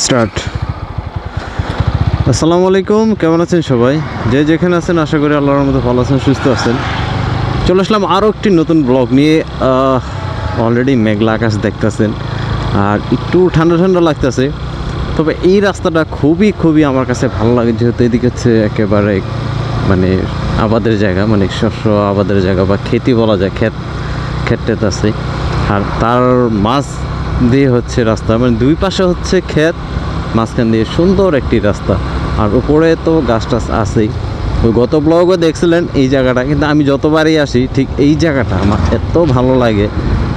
Start. আসসালামু আলাইকুম, কেমন আছেন সবাই? যে যেখানে আছেন আশা করি আল্লাহর মতো ভালো আছেন, সুস্থ আছেন। চলে আসলাম আরও একটি নতুন ব্লগ নিয়ে। অলরেডি মেঘলা আকাশ দেখতেছেন আর একটু ঠান্ডা ঠান্ডা লাগতেছে। তবে এই রাস্তাটা খুবই আমার কাছে ভালো লাগে, যেহেতু এদিকে হচ্ছে একেবারে মানে আবাদের জায়গা, মানে শস্য আবাদের জায়গা বা খেতি বলা যায়, ক্ষেত আছে। আর তার মাছ দিয়ে হচ্ছে রাস্তা, মানে দুই পাশে হচ্ছে ক্ষেত, মাঝখান দিয়ে সুন্দর একটি রাস্তা। আর উপরে তো গাছ টাছ আছেই। ওই গত ব্লগও দেখছিলেন এই জায়গাটা, কিন্তু আমি যতবারই আসি ঠিক এই জায়গাটা আমার এত ভালো লাগে।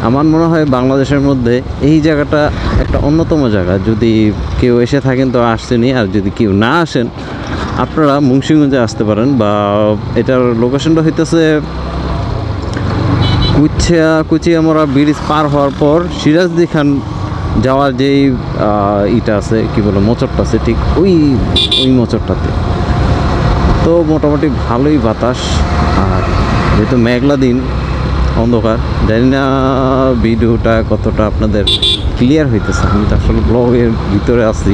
আমার মনে হয় বাংলাদেশের মধ্যে এই জায়গাটা একটা অন্যতম জায়গা। যদি কেউ এসে থাকেন তো আসছেনই, আর যদি কেউ না আসেন আপনারা মুন্সিগঞ্জে আসতে পারেন। বা এটার লোকেশনটা হইতেছে কুচিয়ামরা ব্রিজ পার হওয়ার পর সিরাজদি খান যাওয়ার যেই ইটা আছে, কি বলে, মোচরটা আছে, ঠিক ওই মোচরটাতে। তো মোটামুটি ভালোই বাতাস। আর যেহেতু মেঘলা দিন, অন্ধকার, জানি না ভিডিওটা কতটা আপনাদের ক্লিয়ার হইতেছে। আমি তো আসলে ব্লগের ভিতরে আছি,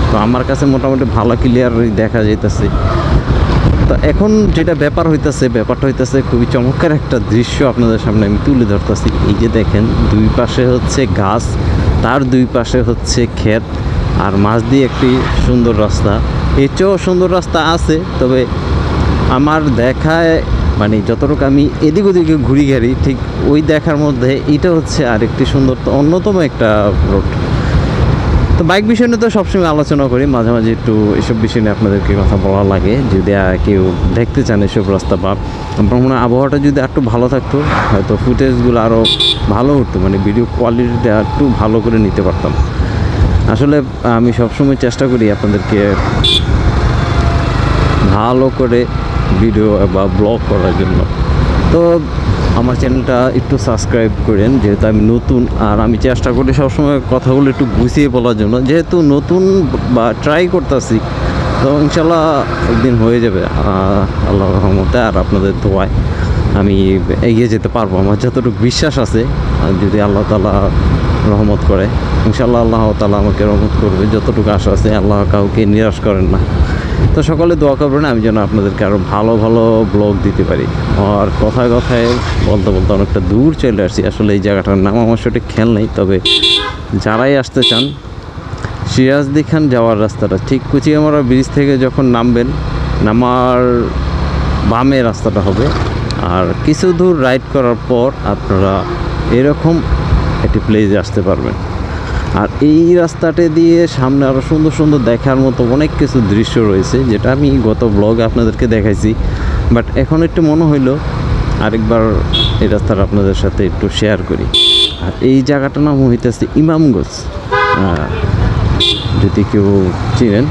তো আমার কাছে মোটামুটি ভালো ক্লিয়ার দেখা যাইতেছে। তো এখন যেটা ব্যাপারটা হইতেছে খুবই চমৎকার একটা দৃশ্য আপনাদের সামনে আমি তুলে ধরতেছি। এই যে দেখেন, দুই পাশে হচ্ছে গাছ, তার দুই পাশে হচ্ছে ক্ষেত, আর মাঝ দিয়ে একটি সুন্দর রাস্তা। এর চেয়েও সুন্দর রাস্তা আছে, তবে আমার দেখায় মানে যতটুকু আমি এদিক ওদিকে ঘুরি ঠিক ওই দেখার মধ্যে এটা হচ্ছে আরেকটি সুন্দর, অন্যতম একটা রোড। তো বাইক বিষয় নিয়ে তো সবসময় আলোচনা করি, মাঝে মাঝে একটু এসব বিষয় নিয়ে আপনাদেরকে কথা বলা লাগে, যদি কেউ দেখতে চান এসব রাস্তা। বা আমার মনে হয় আবহাওয়াটা যদি একটু ভালো থাকতো, হয়তো ফুটেজগুলো আরও ভালো হতো, মানে ভিডিও কোয়ালিটিটা একটু ভালো করে নিতে পারতাম। আসলে আমি সবসময় চেষ্টা করি আপনাদেরকে ভালো করে ভিডিও বা ব্লগ করার জন্য। তো আমার চ্যানেলটা একটু সাবস্ক্রাইব করেন, যেহেতু আমি নতুন। আর আমি চেষ্টা করি সবসময় কথাগুলো একটু গুছিয়ে বলার জন্য, যেহেতু নতুন বা ট্রাই করতেছি। তো ইনশাল্লাহ একদিন হয়ে যাবে আল্লাহর রহমতে আর আপনাদের দোয়ায় আমি এগিয়ে যেতে পারবো। আমার যতটুকু বিশ্বাস আছে, যদি আল্লাহ তাআলা রহমত করে, ইনশাল্লাহ আল্লাহ তাআলা আমাকে রহমত করবে। যতটুকু আশা আছে, আল্লাহ কাউকে নিরাশ করেন না। তো সকলে দোয়া করবেন আমি যেন আপনাদেরকে আরও ভালো ভালো ব্লগ দিতে পারি। আর কথায় বলতে অনেকটা দূর চলে আসছি। আসলে এই জায়গাটার নাম আমার সঠিক খেয়াল নেই, তবে যারাই আসতে চান, সিরাজদি খান যাওয়ার রাস্তাটা ঠিক কুচিয়ামরা ব্রিজ থেকে যখন নামবেন, নামার বামে রাস্তাটা হবে। আর কিছু দূর রাইড করার পর আপনারা এরকম একটি প্লেসে আসতে পারবেন। আর এই রাস্তাটা দিয়ে সামনে আরও সুন্দর সুন্দর দেখার মতো অনেক কিছু দৃশ্য রয়েছে, যেটা আমি গত ব্লগে আপনাদেরকে দেখাইছি। বাট এখন একটু মনে হইলো আরেকবার এই রাস্তাটা আপনাদের সাথে একটু শেয়ার করি। আর এই জায়গাটার নাম হইতেছে ইমামগঞ্জ। যদি কেউ চিনেন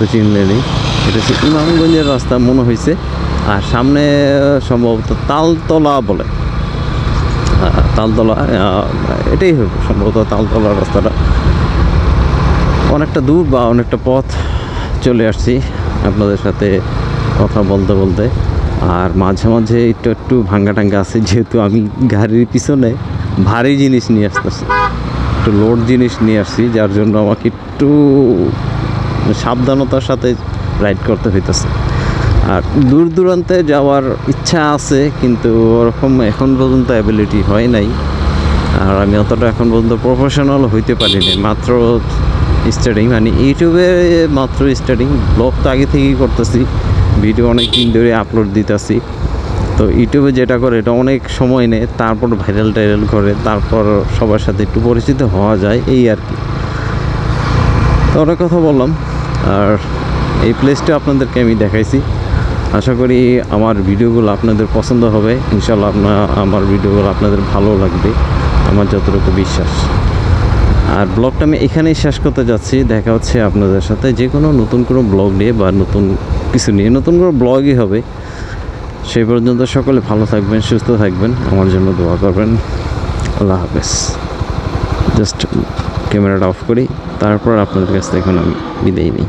তো চিনলেনই। এটা হচ্ছে ইমামগঞ্জের রাস্তা মনে হয়েছে। আর সামনে সম্ভবত তালতলা বলে, তালতলা, এটাই হবে সম্ভবত তালতলা রাস্তাটা। অনেকটা দূর বা অনেকটা পথ চলে আসছি আপনাদের সাথে কথা বলতে। আর মাঝে মাঝে একটু ভাঙ্গা টাঙ্গা আছে, যেহেতু আমি গাড়ির পিছনে ভারী জিনিস নিয়ে আসতেছি, একটু লোড জিনিস নিয়ে আসছি, যার জন্য আমাকে একটু সাবধানতার সাথে রাইড করতে হইতেছে। আর দূর দূরান্তে যাওয়ার ইচ্ছা আছে, কিন্তু ওরকম এখন পর্যন্ত অ্যাবিলিটি হয় নাই। আর আমি অতটা এখন পর্যন্ত প্রফেশনাল হইতে পারিনি, মাত্র স্টার্টিং, মানে ইউটিউবে মাত্র স্টার্টিং। ব্লগ তো আগে থেকেই করতেছি, ভিডিও অনেক দিন ধরে আপলোড দিতেছি। তো ইউটিউবে যেটা করে এটা অনেক সময় নেয়, তারপর ভাইরাল করে, তারপর সবার সাথে একটু পরিচিত হওয়া যায়, এই আর কি। তো অনেক কথা বললাম। আর এই প্লেসটা আপনাদেরকে আমি দেখাইছি। আশা করি আমার ভিডিওগুলো আপনাদের পছন্দ হবে। ইনশাল্লাহ আমার ভিডিওগুলো আপনাদের ভালো লাগবে, আমার যতটুকু বিশ্বাস। আর ব্লগটা আমি এখানেই শেষ করতে যাচ্ছি। দেখা হচ্ছে আপনাদের সাথে যে কোনো নতুন কোনো ব্লগ নিয়ে বা নতুন কিছু নিয়ে, নতুন কোনো ব্লগই হবে। সেই পর্যন্ত সকলে ভালো থাকবেন, সুস্থ থাকবেন, আমার জন্য দোয়া করবেন। আল্লাহ হাফেজ। জাস্ট ক্যামেরাটা অফ করি, তারপর আপনাদের কাছ থেকে এখন আমি বিদায় নিই।